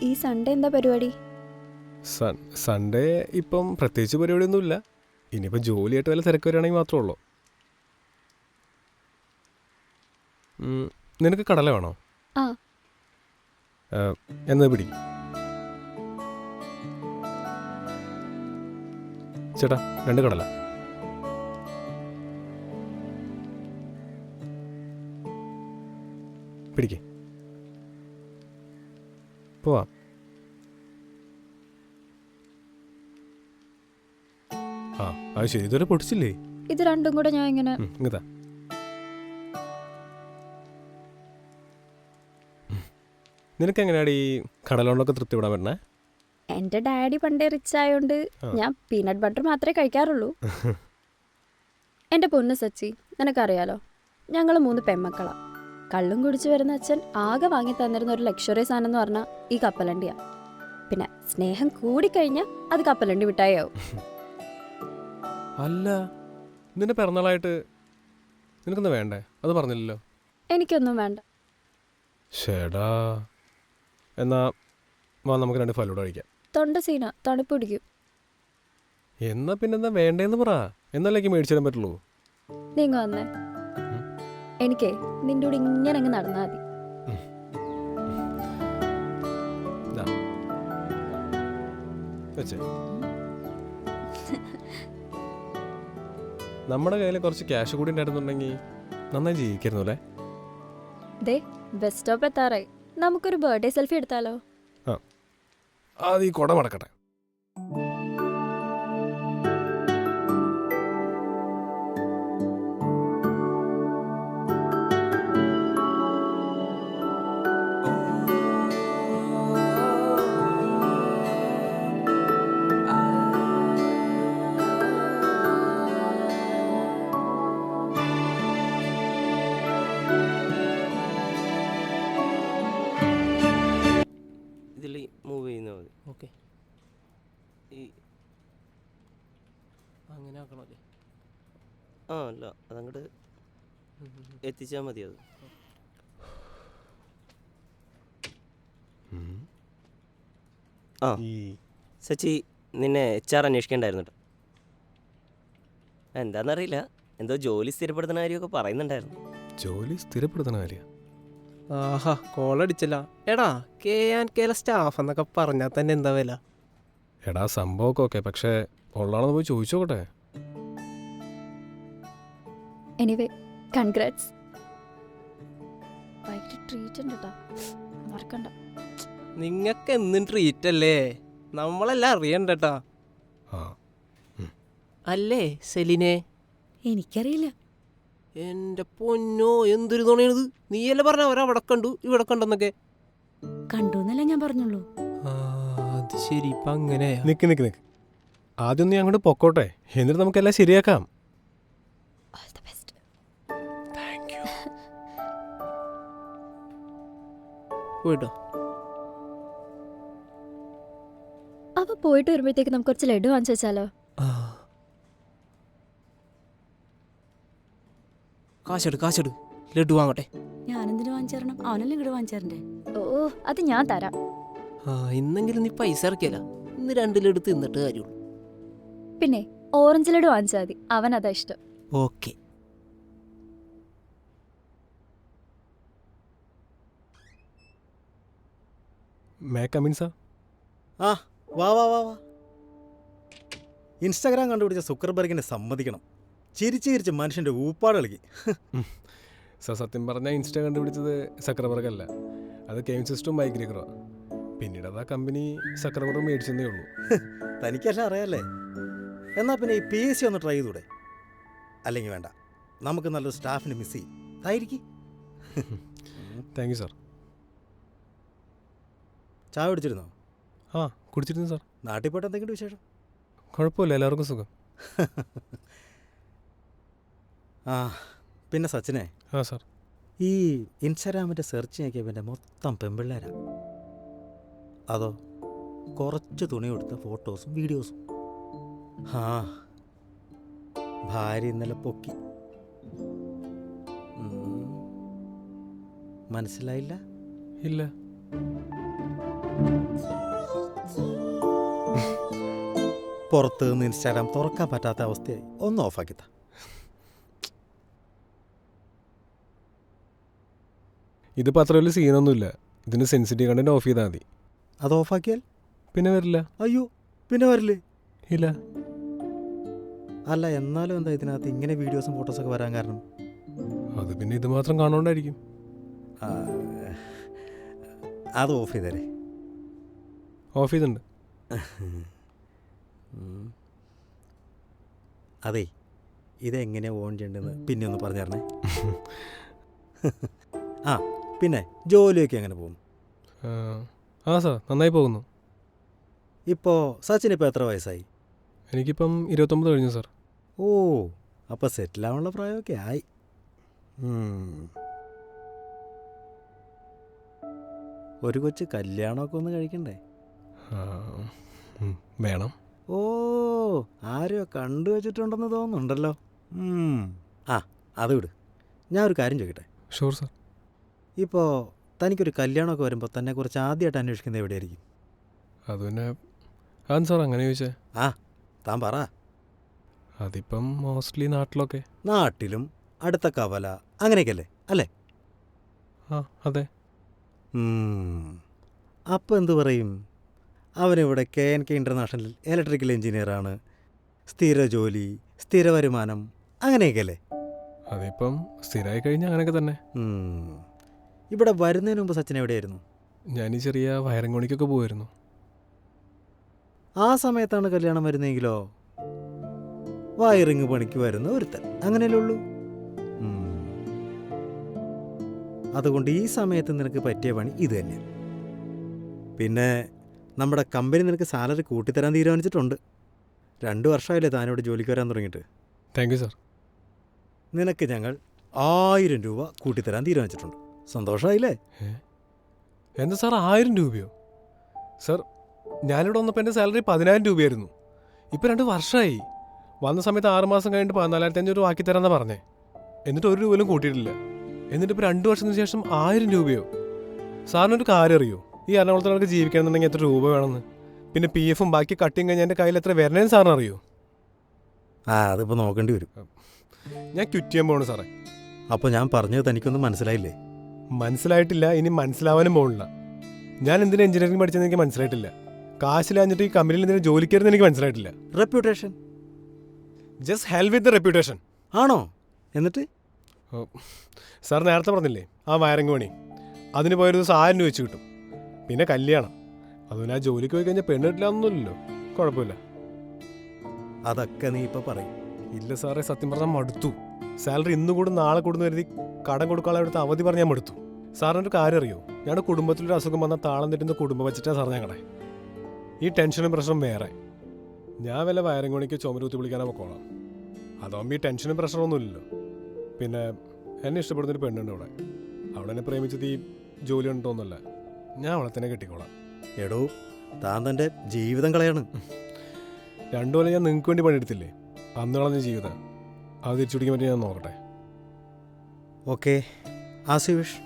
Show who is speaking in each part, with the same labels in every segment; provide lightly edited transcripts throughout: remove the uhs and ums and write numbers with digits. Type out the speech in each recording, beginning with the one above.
Speaker 1: ഈ സൺഡേ എന്താ പരിപാടി?
Speaker 2: സൺഡേ ഇപ്പം പ്രത്യേകിച്ച് പരിപാടിയൊന്നുമില്ല. ഇനിയിപ്പം ജോലിയായിട്ട് വല്ല തിരക്ക് വരികയാണെങ്കിൽ മാത്രമേ ഉള്ളൂ. നിനക്ക് കടല വേണോ?
Speaker 1: ആ.
Speaker 2: എന്നാ പിടിക്കും ചേട്ടാ, 2 കടല. പിടിക്കേ, പോവാം. ആ അത് ശരി, ഇതുവരെ പൊടിച്ചില്ലേ?
Speaker 1: ഇത് രണ്ടും കൂടെ ഞാൻ ഇങ്ങനെ
Speaker 2: ഇങ്ങതാ. നിനക്ക് എങ്ങനെയാണ് ഈ കടല കൊണ്ടൊക്കെ തൃപ്തിപ്പെടാൻ പറ്റണേ?
Speaker 1: എന്റെ ഡാഡി പണ്ടേ റിച്ച് ആയോണ്ട് ഞാൻ പീനട്ട് ബട്ടർ മാത്രമേ കഴിക്കാറുള്ളൂ. എന്റെ പൊന്ന് സച്ചി, നിനക്കറിയാലോ, ഞങ്ങൾ 3 പെൺമക്കളാ. കള്ളും കുടിച്ചു വരുന്ന അച്ഛൻ ആകെ വാങ്ങി തന്നിരുന്ന ഒരു ലക്ഷറി സാധനം എന്ന് പറഞ്ഞാൽ ഈ കപ്പലണ്ടിയാ. പിന്നെ സ്നേഹം കൂടിക്കഴിഞ്ഞാൽ അത് കപ്പലണ്ടി മിഠായിയാവും.
Speaker 2: അല്ല, നിന്റെ പിറന്നാളായിട്ട് നിനക്കൊന്നും വേണ്ടേ? അത് പറഞ്ഞില്ലല്ലോ.
Speaker 1: എനിക്കൊന്നും വേണ്ട.
Speaker 2: ഷേടാ, എന്നാ വാ, നമുക്ക് 2 ഫലൂഡ കഴിക്കാം.
Speaker 1: തൊണ്ട സീന, തണുപ്പ് പിടിക്കും.
Speaker 2: എന്നാ പിന്നെന്താ വേണ്ടേന്ന് പറ, എന്നല്ലേക്ക് മേടിച്ചു തരാൻ പറ്റുള്ളൂ.
Speaker 1: നീങ്ങ വന്നേ, എനിക്കേ നിന്റെ കൂടെ ഇങ്ങനെ അങ്ങ് നടന്നാ മതി.
Speaker 2: നമ്മുടെ കയ്യിൽ കുറച്ച് ക്യാഷ് കൂടി ഉണ്ടായിരുന്നുണ്ടെങ്കിൽ നന്നായി ജീവിക്കായിരുന്നു അല്ലേ?
Speaker 1: ദേ, ബസ് സ്റ്റോപ്പ് എത്താറായി. നമുക്കൊരു ബർത്ത്ഡേ സെൽഫി എടുത്താലോ?
Speaker 2: അത് ഈ കുട മടക്കട്ടെ.
Speaker 3: ഇതിൽ മൂവ് ചെയ്യുന്നത് മതി.
Speaker 4: ഓക്കെ, അങ്ങനെ ആക്കണല്ലേ?
Speaker 3: ആ അല്ല, അതങ്ങോട്ട് എത്തിച്ചാൽ മതി. അത് ആ സച്ചി, നിന്നെ HR അന്വേഷിക്കണ്ടായിരുന്നു കേട്ടോ. എന്താണെന്നറിയില്ല, എന്തോ ജോലി സ്ഥിരപ്പെടുത്തുന്ന കാര്യമൊക്കെ പറയുന്നുണ്ടായിരുന്നു.
Speaker 2: ജോലി സ്ഥിരപ്പെടുത്തണ കാര്യം?
Speaker 4: ആഹാ, കോളടിച്ചല്ല. എടാ, KK സ്റ്റാഫ് എന്നൊക്കെ പറഞ്ഞാൽ തന്നെ എന്താ വില?
Speaker 2: എടാ, സംഭവമൊക്കെ ഓക്കെ, പക്ഷേ ഉള്ളാണെന്ന് പോയി ചോദിച്ചോട്ടെ.
Speaker 1: Anyway, congrats. വൈകിട്ട് ട്രീറ്റ് ഉണ്ട് കേട്ടോ, മറക്കണ്ട.
Speaker 4: നിങ്ങൾക്ക് എന്നും ട്രീറ്റ് അല്ലേ? നമ്മളെല്ലാം അറിയണ്ടട്ടാ. അല്ലേ സെലിനെ?
Speaker 1: എനിക്കറിയില്ല.
Speaker 4: എന്റെ പൊന്നോ, എന്തൊരു തുണയാണിത്! നീയല്ലേ പറഞ്ഞ അവരവിടെ കണ്ടു ഇവിടെ കണ്ടെന്നൊക്കെ?
Speaker 1: കണ്ടുന്നല്ലേ ഞാൻ പറഞ്ഞുള്ളൂ.
Speaker 4: അത് ശരി, ഇപ്പൊ അങ്ങനെ.
Speaker 2: നിക്ക്, ആദ്യം നീ അങ്ങോട്ട് പൊക്കോട്ടെ, എന്നിട്ട് നമുക്കെല്ലാം ശരിയാക്കാം.
Speaker 4: പോയിട്ടോ.
Speaker 1: അപ്പൊ പോയിട്ട് വരുമ്പോഴത്തേക്ക് നമുക്ക് കുറച്ച് ലഡു വാങ്ങിച്ചു വെച്ചാലോ?
Speaker 4: കാശെടു, ലഡു വാങ്ങട്ടെ.
Speaker 5: ഞാനെന്തിനു വാങ്ങിച്ചേരണം? അവനല്ലേ ഇങ്ങോട്ട് വാങ്ങിച്ചേരണ്ടേ?
Speaker 1: ഓ, അത് ഞാൻ തരാം.
Speaker 4: ഇന്നെങ്കിലും നീ പൈസ ഇറക്കിയല്ല, ഇന്ന് 2 ലഡു തിന്നിട്ട് കാര്യമുള്ളൂ.
Speaker 1: പിന്നെ ഓറഞ്ച് ലഡു വാങ്ങിച്ചാൽ മതി, അവൻ അതാ ഇഷ്ടം.
Speaker 4: ഓക്കെ.
Speaker 2: May come in sir?
Speaker 6: ആ, വാ. ഇൻസ്റ്റാഗ്രാം കണ്ടുപിടിച്ച സുക്കർബർഗിനെ സമ്മതിക്കണം. ചിരിച്ച് മനുഷ്യൻ്റെ ഊപ്പാട് കളിക്കി.
Speaker 2: സാർ, സത്യം പറഞ്ഞാൽ ഇൻസ്റ്റാ കണ്ടുപിടിച്ചത് സക്കർബർഗ് അല്ല, അത് കെയിൻ സിസ്റ്റം മൈഗ്രേക്കറോ. പിന്നീട് അത് ആ കമ്പനി സക്കർബർഗ് മേടിച്ചെന്നേ ഉള്ളൂ.
Speaker 6: തനിക്കെല്ലാം അറിയാല്ലേ? എന്നാൽ പിന്നെ ഈ PSC ഒന്ന് ട്രൈ ചെയ്തൂടെ? അല്ലെങ്കിൽ വേണ്ട, നമുക്ക് നല്ലൊരു സ്റ്റാഫിനെ മിസ് ചെയ്യും. ആയിരിക്കും.
Speaker 2: Thank you sir.
Speaker 6: ചായ കുടിച്ചിരുന്നോ?
Speaker 2: ആ, കുടിച്ചിരുന്നു സാർ.
Speaker 6: നാട്ടിൽ പോയിട്ട് എന്തെങ്കിലും വിശേഷം?
Speaker 2: കുഴപ്പമില്ല, എല്ലാവർക്കും സുഖം.
Speaker 6: ആ, പിന്നെ സച്ചിനെ.
Speaker 2: ആ സാർ.
Speaker 6: ഈ ഇൻസ്റ്റാഗ്രാമിൻ്റെ സെർച്ച് നോക്കിയ പിന്നെ മൊത്തം പെൺപിള്ളേരാ. അതോ കുറച്ച് തുണി കൊടുത്ത ഫോട്ടോസും വീഡിയോസും. ആ, ഭാര്യ ഇന്നലെ പൊക്കി. മനസ്സിലായില്ല?
Speaker 2: ഇല്ല.
Speaker 6: പുറത്ത് നിന്ന് ഇൻസ്റ്റാഗ്രാം തുറക്കാൻ പറ്റാത്ത അവസ്ഥയായി. ഒന്ന് ഓഫാക്കിത്ത.
Speaker 2: ഇതിപ്പോൾ അത്ര വലിയ സീനൊന്നുമില്ല. ഇതിന് സെൻസിറ്റീവ് കണ്ടന്റ് ഓഫ് ചെയ്താൽ മതി.
Speaker 6: അത് ഓഫാക്കിയാൽ
Speaker 2: പിന്നെ വരില്ല.
Speaker 6: അയ്യോ, പിന്നെ വരില്ലേ?
Speaker 2: ഇല്ല.
Speaker 6: അല്ല, എന്നാലും എന്താ ഇതിനകത്ത് ഇങ്ങനെ വീഡിയോസും ഫോട്ടോസൊക്കെ വരാൻ കാരണം?
Speaker 2: അത് പിന്നെ ഇത് മാത്രം കാണുകൊണ്ടായിരിക്കും.
Speaker 6: ആ, അത് ഓഫ് ചെയ്തേരെ.
Speaker 2: ഓഫ് ചെയ്തിട്ടുണ്ട്.
Speaker 6: അതെ, ഇതെങ്ങനെയാണ് ഓൺ ചെയ്യേണ്ടതെന്ന് പിന്നെ ഒന്ന് പറഞ്ഞു തരണേ. ആ, പിന്നെ ജോലിയൊക്കെ എങ്ങനെ പോകുന്നു?
Speaker 2: ആ സാർ, നന്നായി പോകുന്നു.
Speaker 6: ഇപ്പോൾ സച്ചിൻ ഇപ്പോൾ എത്ര വയസ്സായി?
Speaker 2: എനിക്കിപ്പം 29 കഴിഞ്ഞു സാർ.
Speaker 6: ഓ, അപ്പോൾ സെറ്റിലാവാനുള്ള പ്രായമൊക്കെ ആയി. ഒരു കൊച്ചു കല്യാണമൊക്കെ ഒന്ന് കഴിക്കണ്ടേ?
Speaker 2: വേണം.
Speaker 6: ഓ, ആരെയോ കണ്ടു വെച്ചിട്ടുണ്ടെന്ന് തോന്നുന്നുണ്ടല്ലോ. ആ, അത് വിട്. ഞാൻ ഒരു കാര്യം ചോദിക്കട്ടെ?
Speaker 2: Sure sir.
Speaker 6: ഇപ്പോൾ തനിക്കൊരു കല്യാണമൊക്കെ വരുമ്പോൾ തന്നെ കുറിച്ച് ആദ്യമായിട്ട് അന്വേഷിക്കുന്നത് എവിടെയായിരിക്കും?
Speaker 2: അത് പിന്നെ അതെന്താ സാർ അങ്ങനെ ചോദിച്ചേ?
Speaker 6: ആ, താൻ പറ.
Speaker 2: അതിപ്പം മോസ്റ്റ്ലി നാട്ടിലൊക്കെ.
Speaker 6: നാട്ടിലും അടുത്ത കവല അങ്ങനെയൊക്കെയല്ലേ അല്ലേ?
Speaker 2: ആ അതെ.
Speaker 6: അപ്പോൾ എന്തു പറയും? അവനിവിടെ KNK ഇൻ്റർനാഷണൽ ഇലക്ട്രിക്കൽ എഞ്ചിനീയറാണ്, സ്ഥിര ജോലി, സ്ഥിര വരുമാനം, അങ്ങനെയൊക്കെയല്ലേ?
Speaker 2: അതിപ്പം സ്ഥിരമായി കഴിഞ്ഞാൽ അങ്ങനെയൊക്കെ തന്നെ.
Speaker 6: ഇവിടെ വരുന്നതിന് മുമ്പ് സച്ചിൻ എവിടെയായിരുന്നു?
Speaker 2: ഞാൻ ഈ ചെറിയ വയറിംഗ് പണിക്കൊക്കെ പോകുമായിരുന്നു.
Speaker 6: ആ സമയത്താണ് കല്യാണം വരുന്നതെങ്കിലോ വയറിങ് പണിക്ക് വരുന്ന ഒരുത്തൻ, അങ്ങനെയല്ലേ ഉള്ളൂ. അതുകൊണ്ട് ഈ സമയത്ത് നിനക്ക് പറ്റിയ പണി ഇത് തന്നെ. പിന്നെ നമ്മുടെ കമ്പനി നിനക്ക് സാലറി കൂട്ടിത്തരാൻ തീരുമാനിച്ചിട്ടുണ്ട്. 2 വർഷമായില്ലേ താനിവിടെ ജോലിക്ക് വരാൻ തുടങ്ങിയിട്ട്.
Speaker 2: Thank you sir.
Speaker 6: നിനക്ക് ഞങ്ങൾ 1000 രൂപ കൂട്ടിത്തരാൻ തീരുമാനിച്ചിട്ടുണ്ട്. സന്തോഷമായില്ലേ?
Speaker 2: എന്താ സാർ 1000 രൂപയോ? സാർ, ഞാനിവിടെ വന്നപ്പോൾ എൻ്റെ സാലറി 10,000 രൂപയായിരുന്നു. ഇപ്പോൾ 2 വർഷമായി. വന്ന സമയത്ത് 6 മാസം കഴിഞ്ഞിട്ട് 14,500 രൂപ ആക്കി തരാമെന്നാണ് പറഞ്ഞേ. എന്നിട്ട് 1 രൂപയിലും കൂട്ടിയിട്ടില്ല. എന്നിട്ട് ഇപ്പോൾ 2 വർഷത്തിന് ശേഷം 1000 രൂപയോ? സാറിനൊരു കാര്യം അറിയോ? ഈ എറണാകുളത്തിനൊക്കെ ജീവിക്കണമെന്നുണ്ടെങ്കിൽ എത്ര രൂപ വേണമെന്ന്? പിന്നെ PF ബാക്കി കട്ടിങ് കഴിഞ്ഞാൽ എൻ്റെ കയ്യിൽ എത്ര വരണേന്ന് സാറിന് അറിയോ?
Speaker 6: അതിപ്പോൾ നോക്കേണ്ടി വരും.
Speaker 2: ഞാൻ ക്വിറ്റ് ചെയ്യാൻ പോകണം സാറേ.
Speaker 6: അപ്പോൾ ഞാൻ പറഞ്ഞത് തനിക്കൊന്നും മനസ്സിലായില്ലേ?
Speaker 2: മനസ്സിലായിട്ടില്ല, ഇനി മനസ്സിലാവാനും പോകണില്ല. ഞാൻ എന്തിനാ എഞ്ചിനീയറിംഗ് പഠിച്ചതെന്ന് എനിക്ക് മനസ്സിലായിട്ടില്ല. കാശിലാഞ്ഞിട്ട് ഈ കമ്പനിയിൽ എന്തിനാ ജോലിക്കാരെന്ന് എനിക്ക് മനസ്സിലായിട്ടില്ല.
Speaker 6: Reputation.
Speaker 2: Just help with the reputation.
Speaker 6: ആണോ? എന്നിട്ട്
Speaker 2: സാർ നേരത്തെ പറഞ്ഞില്ലേ ആ വയറിംഗ് പണി, അതിന് പോയൊരു ദിവസം 1000 രൂപ വെച്ച് കിട്ടും. പിന്നെ കല്യാണം, അതുപോലെ ആ ജോലിക്ക് പോയി കഴിഞ്ഞാൽ പെണ്ണ് കിട്ടില്ലാന്നൊന്നുമില്ലല്ലോ. കുഴപ്പമില്ല.
Speaker 6: അതൊക്കെ നീ ഇപ്പോൾ പറയും.
Speaker 2: ഇല്ല സാറേ, സത്യം പറഞ്ഞാൽ മടുത്തു. സാലറി ഇന്ന് കൂടും നാളെ കൂടുന്നു കരുതി കടം കൊടുക്കാനുള്ള അടുത്ത് അവധി പറഞ്ഞാൽ മടുത്തു. സാറിനൊരു കാര്യം അറിയോ? ഞങ്ങളുടെ കുടുംബത്തിലൊരു അസുഖം വന്നാൽ താളം തെറ്റുന്ന കുടുംബം വെച്ചിട്ടാണ് സാർ ഞങ്ങളുടെ ഈ ടെൻഷനും പ്രശ്നം വേറെ. ഞാൻ വല്ല വയറിംഗ് പണിക്ക് ചുമരുത്തി വിളിക്കാനോ പൊക്കോളാം. അതാകുമ്പോൾ ഈ ടെൻഷനും പ്രഷറൊന്നുമില്ലല്ലോ. പിന്നെ എന്നെ ഇഷ്ടപ്പെടുന്നൊരു പെണ്ണുണ്ട് അവിടെ. അവളെന്നെ പ്രേമിച്ചത് ഈ ജോലി ഉണ്ടോന്നല്ല, ഞാൻ അവളെ തന്നെ കെട്ടിക്കോളാം.
Speaker 6: എടോ, താൻ തൻ്റെ ജീവിതം കളയാണ്.
Speaker 2: 2 കൊല്ലം ഞാൻ നിങ്ങൾക്ക് വേണ്ടി പണിയെടുത്തില്ലേ? അന്ന് കളഞ്ഞ ജീവിതം അത് തിരിച്ചു പിടിക്കാൻ പറ്റി ഞാൻ നോക്കട്ടെ.
Speaker 6: Okay, as you wish.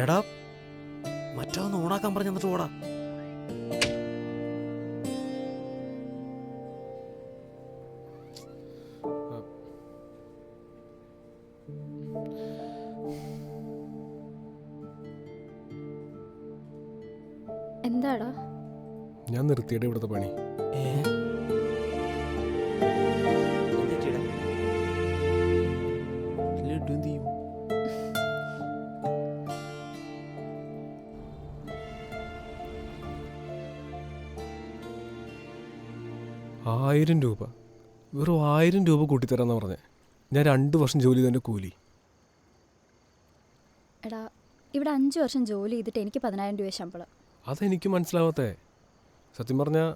Speaker 6: എടാ, മറ്റൊന്ന് ഓണാക്കാൻ പറഞ്ഞു എന്നിട്ട് ഓടാ.
Speaker 1: എന്താടാ?
Speaker 2: ഞാൻ നിർത്തിയുടെ ഇവിടുത്തെ പണി. ആയിരം രൂപ, വെറും 1000 രൂപ കൂട്ടിത്തരാന്ന് പറഞ്ഞേ. ഞാൻ 2 വർഷം ജോലി ചെയ്തതിൻ്റെ കൂലി.
Speaker 1: എടാ, ഇവിടെ 5 വർഷം ജോലി ചെയ്തിട്ട് എനിക്ക് 10,000 രൂപ ശമ്പളം.
Speaker 2: അതെനിക്ക് മനസ്സിലാവാത്തേ. സത്യം പറഞ്ഞാൽ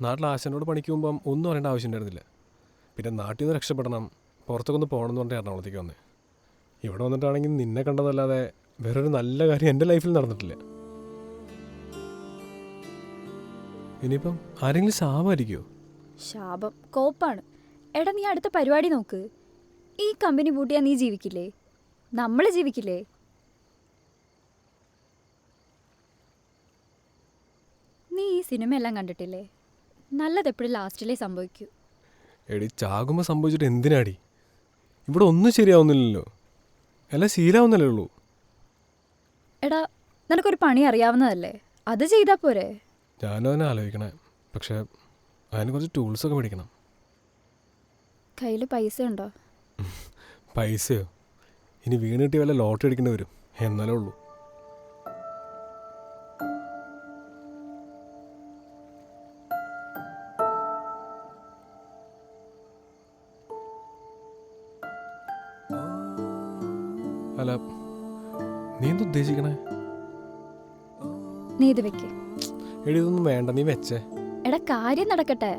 Speaker 2: നാട്ടിൽ ആശാനോട് പണിക്ക് പോകുമ്പം ഒന്നും അറിയേണ്ട ആവശ്യം ഉണ്ടായിരുന്നില്ല. പിന്നെ നാട്ടിൽ നിന്ന് രക്ഷപ്പെടണം, പുറത്തൊക്കെ ഒന്ന് പോകണം എന്ന് പറഞ്ഞിട്ട് എറണാകുളത്തേക്ക് വന്നേ. ഇവിടെ വന്നിട്ടാണെങ്കിൽ നിന്നെ കണ്ടതല്ലാതെ വേറൊരു നല്ല കാര്യം എൻ്റെ ലൈഫിൽ നടന്നിട്ടില്ല. ഇനിയിപ്പം ആരെങ്കിലും ശാപമായിരിക്കുമോ?
Speaker 1: ശാപം കോപ്പാണ്. എടാ, നീ അടുത്ത പരിപാടി നോക്ക്. ഈ കമ്പനി പൂട്ടിയാൽ നീ ജീവിക്കില്ലേ? നമ്മൾ ജീവിക്കില്ലേ? ഈ സിനിമയെല്ലാം കണ്ടിട്ടില്ലേ? നല്ലത് എപ്പോഴും ലാസ്റ്റിലേ സംഭവിക്കൂ.
Speaker 2: എടി ചാകുമ്പോൾ സംഭവിച്ചിട്ട് എന്തിനാടി? ഇവിടെ ഒന്നും ശരിയാവുന്നില്ലല്ലോ, എല്ലാം ശീലാവുന്നല്ലേ ഉള്ളൂ.
Speaker 1: എടാ, നിനക്കൊരു പണി അറിയാവുന്നതല്ലേ, അത് ചെയ്താൽ പോരെ?
Speaker 2: ഞാനും അതിനെ ആലോചിക്കണേ, പക്ഷേ അതിന് കുറച്ച് ടൂൾസൊക്കെ മേടിക്കണം.
Speaker 1: കയ്യിൽ പൈസ ഉണ്ടോ?
Speaker 2: പൈസയോ? ഇനി വീണ് കിട്ടി വല്ല ലോട്ടറി അടിക്കേണ്ടി വരും, എന്നാലേ ഉള്ളൂ. അല്ല, നീ എന്താ ഉദ്ദേശിക്കണേ?
Speaker 1: നീ ഇത് വെക്ക്.
Speaker 2: എടി ഇതൊന്നും വേണ്ട, നീ വെച്ചേ.
Speaker 1: എടാ, കാര്യം നടക്കട്ടെ.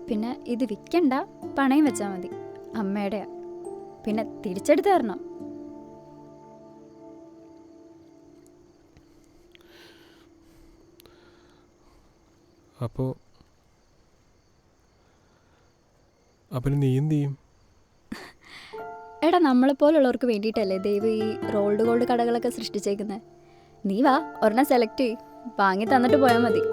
Speaker 1: പിന്നെ ഇത് വിൽക്കണ്ട, പണയം വെച്ചാൽ മതി. അമ്മയുടെയാ, പിന്നെ തിരിച്ചെടുത്ത് തരണം.
Speaker 2: അപ്പോൾ നീ എന്ത് ചെയ്യും?
Speaker 1: എടാ, നമ്മളെപ്പോലുള്ളവർക്ക് വേണ്ടിയിട്ടല്ലേ ദൈവം ഈ റോൾഡ് ഗോൾഡ് കടകളൊക്കെ സൃഷ്ടിച്ചേക്കുന്നത്. നീ വാ, ഒരെണ്ണം സെലക്ട് ചെയ്യ്, വാങ്ങി തന്നിട്ട് പോയാൽ മതി.